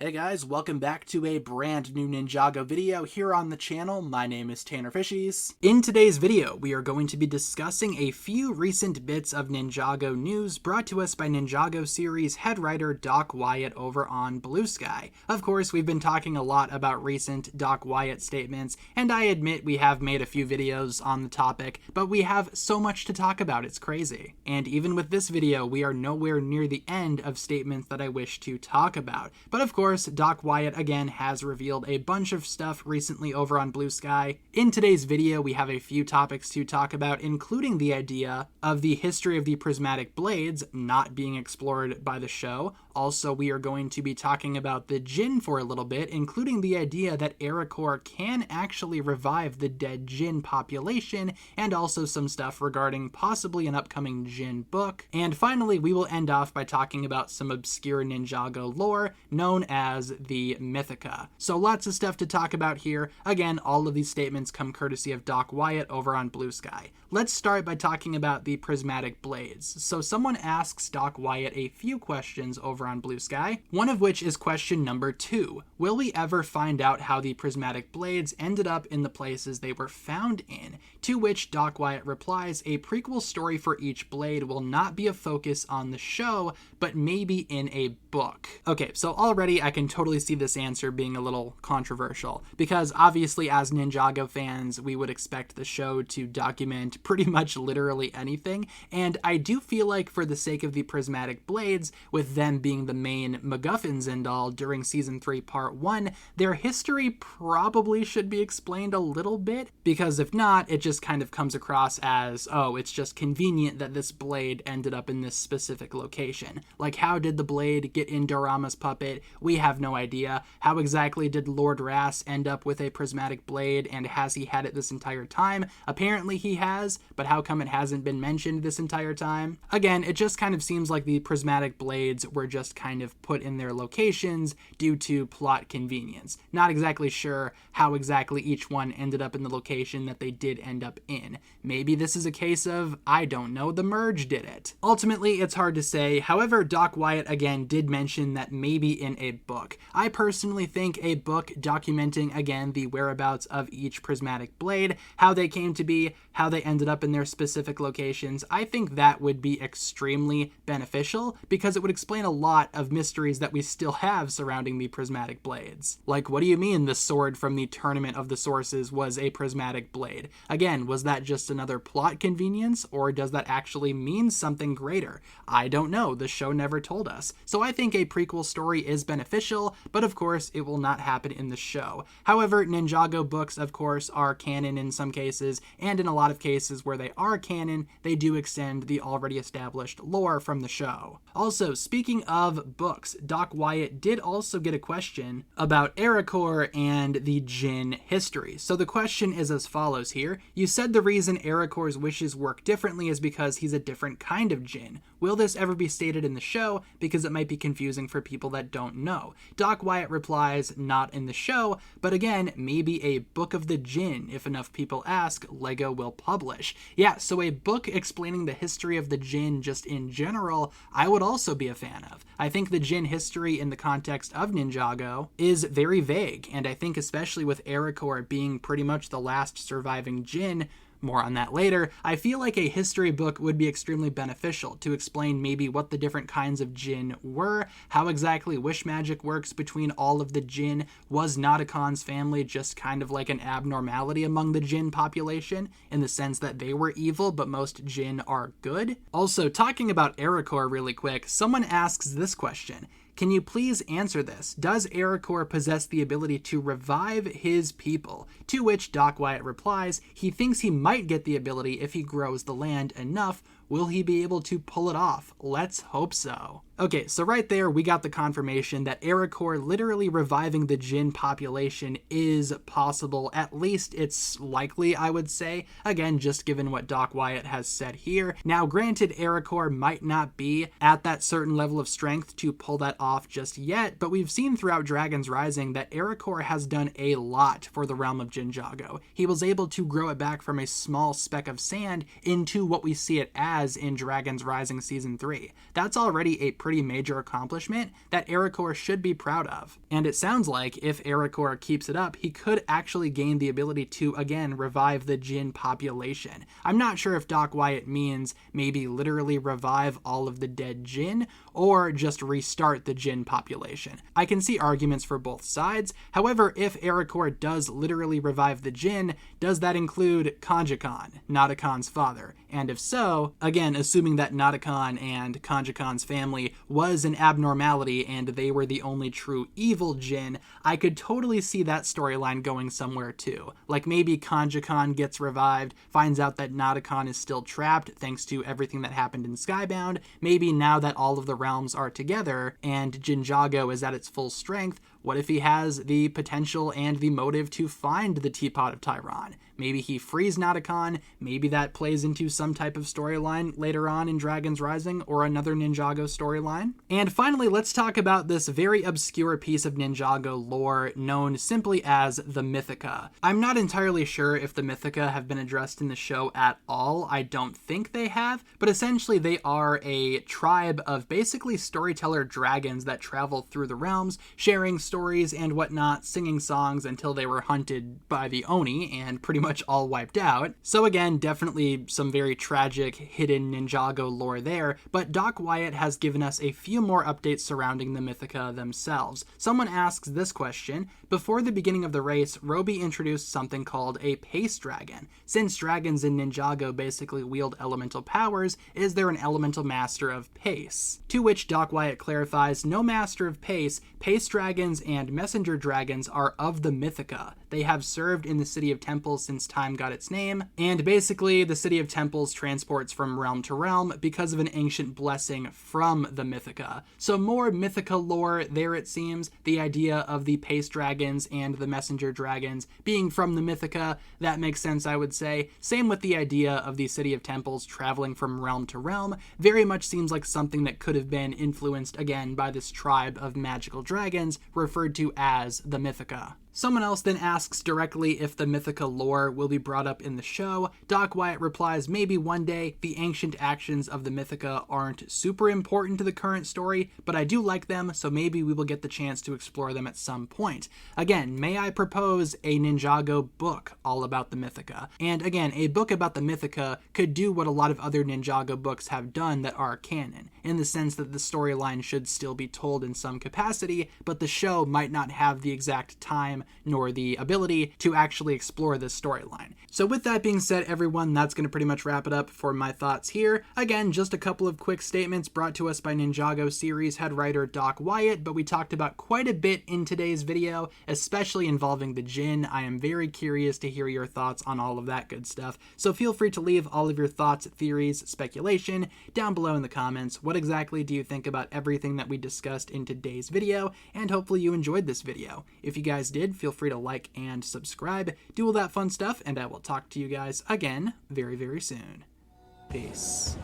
Hey guys, welcome back to a brand new Ninjago video here on the channel. My name is TannerFishies. In today's video, we are going to be discussing a few recent bits of Ninjago news brought to us by Ninjago series head writer Doc Wyatt over on Blue Sky. Of course, we've been talking a lot about recent Doc Wyatt statements, and I admit we have made a few videos on the topic, but we have so much to talk about, it's crazy. And even with this video, we are nowhere near the end of statements that I wish to talk about. But of course, Doc Wyatt again has revealed a bunch of stuff recently over on Blue Sky. In today's video, we have a few topics to talk about, including the idea of the history of the prismatic blades not being explored by the show. Also, we are going to be talking about the Djinn for a little bit, including the idea that Aracor can actually revive the dead Djinn population, and also some stuff regarding possibly an upcoming Djinn book. And finally, we will end off by talking about some obscure Ninjago lore known as the mythica. So lots of stuff to talk about here. Again, all of these statements come courtesy of Doc Wyatt over on Blue Sky. Let's start by talking about the prismatic blades. So someone asks Doc Wyatt a few questions over on Blue Sky, one of which is question number 2. Will we ever find out how the prismatic blades ended up in the places they were found in? To which Doc Wyatt replies, a prequel story for each blade will not be a focus on the show, but maybe in a book. Okay, so already I can totally see this answer being a little controversial, because obviously as Ninjago fans, we would expect the show to document pretty much literally anything, and I do feel like for the sake of the prismatic blades, with them being the main MacGuffins and all during Season 3 Part 1, their history probably should be explained a little bit, because if not, it just kind of comes across as, oh, it's just convenient that this blade ended up in this specific location. Like, how did the blade get in Dorama's puppet? We have no idea. How exactly did Lord Ras end up with a prismatic blade, and has he had it this entire time? Apparently he has, but how come it hasn't been mentioned this entire time? Again, it just kind of seems like the prismatic blades were just kind of put in their locations due to plot convenience. Not exactly sure how exactly each one ended up in the location that they did end up in. Maybe this is a case of, I don't know, the merge did it. Ultimately, it's hard to say. However, Doc Wyatt again did mention that maybe in a book. I personally think a book documenting again the whereabouts of each prismatic blade, how they came to be, how they ended up in their specific locations, I think that would be extremely beneficial, because it would explain a lot of mysteries that we still have surrounding the prismatic blades. Like, what do you mean the sword from the Tournament of the Sources was a prismatic blade? Again, was that just another plot convenience, or does that actually mean something greater? I don't know, the show never told us. So I think a prequel story is beneficial, but of course it will not happen in the show. However, Ninjago books, of course, are canon in some cases, and in a lot of cases where they are canon, they do extend the already established lore from the show. Also, speaking of books, Doc Wyatt did also get a question about Aracor and the Djinn history. So the question is as follows here. You said the reason Aracor's wishes work differently is because he's a different kind of Djinn. Will this ever be stated in the show? Because it might be confusing for people that don't know. Doc Wyatt replies, not in the show, but again, maybe a book of the Djinn. If enough people ask, LEGO will publish. Yeah, so a book explaining the history of the Djinn just in general, I would also be a fan of. I think the Djinn history in the context of Ninjago is very vague, and I think especially with Aracor being pretty much the last surviving Djinn, more on that later, I feel like a history book would be extremely beneficial to explain maybe what the different kinds of Djinn were, how exactly wish magic works between all of the Djinn. Was Natakon's family just kind of like an abnormality among the Djinn population, in the sense that they were evil but most Djinn are good? Also, talking about Aracor really quick, someone asks this question. Can you please answer this? Does Aracor possess the ability to revive his people? To which Doc Wyatt replies, he thinks he might get the ability if he grows the land enough. Will he be able to pull it off? Let's hope so. Okay, so right there we got the confirmation that Aracor literally reviving the Djinn population is possible. At least it's likely, I would say. Again, just given what Doc Wyatt has said here. Now, granted, Aracor might not be at that certain level of strength to pull that off just yet, but we've seen throughout Dragon's Rising that Aracor has done a lot for the realm of Ninjago. He was able to grow it back from a small speck of sand into what we see it as has in Dragon's Rising Season 3. That's already a pretty major accomplishment that Ericor should be proud of. And it sounds like if Ericor keeps it up, he could actually gain the ability to, again, revive the Djinn population. I'm not sure if Doc Wyatt means maybe literally revive all of the dead Djinn, or just restart the Djinn population. I can see arguments for both sides. However, if Ericor does literally revive the Djinn, does that include Kanjikan, Natakan's father? And if so, again, assuming that Natakan and Kanjikan's family was an abnormality and they were the only true evil Djinn, I could totally see that storyline going somewhere too. Like maybe Kanjikan gets revived, finds out that Natakan is still trapped thanks to everything that happened in Skybound. Maybe now that all of the realms are together and Ninjago is at its full strength, what if he has the potential and the motive to find the Teapot of Tyron? Maybe he frees Natakan, maybe that plays into some type of storyline later on in Dragon's Rising or another Ninjago storyline. And finally, let's talk about this very obscure piece of Ninjago lore known simply as the Mythica. I'm not entirely sure if the Mythica have been addressed in the show at all. I don't think they have, but essentially they are a tribe of basically storyteller dragons that travel through the realms, sharing stories and whatnot, singing songs until they were hunted by the Oni and pretty much all wiped out. So again, definitely some very tragic hidden Ninjago lore there, but Doc Wyatt has given us a few more updates surrounding the Mythica themselves. Someone asks this question: before the beginning of the race, Roby introduced something called a pace dragon. Since dragons in Ninjago basically wield elemental powers, is there an elemental master of pace? To which Doc Wyatt clarifies, no master of pace. Pace dragons and messenger dragons are of the Mythica. They have served in the City of Temples since time got its name, and basically the City of Temples transports from realm to realm because of an ancient blessing from the Mythica. So more Mythica lore there, it seems. The idea of the pace dragons and the messenger dragons being from the Mythica, that makes sense, I would say. Same with the idea of the City of Temples traveling from realm to realm. Very much seems like something that could have been influenced again by this tribe of magical dragons referred to as the Mythica. Someone else then asks directly if the Mythica lore will be brought up in the show. Doc Wyatt replies, maybe one day. The ancient actions of the Mythica aren't super important to the current story, but I do like them, so maybe we will get the chance to explore them at some point. Again, may I propose a Ninjago book all about the Mythica? And again, a book about the Mythica could do what a lot of other Ninjago books have done that are canon, in the sense that the storyline should still be told in some capacity, but the show might not have the exact time nor the ability to actually explore this storyline. So with that being said, everyone, that's going to pretty much wrap it up for my thoughts here. Again, just a couple of quick statements brought to us by Ninjago series head writer Doc Wyatt, but we talked about quite a bit in today's video, especially involving the Djinn. I am very curious to hear your thoughts on all of that good stuff, so feel free to leave all of your thoughts, theories, speculation down below in the comments. What exactly do you think about everything that we discussed in today's video? And hopefully you enjoyed this video. If you guys did, feel free to like and subscribe, do all that fun stuff, and I will talk to you guys again very, very soon. Peace.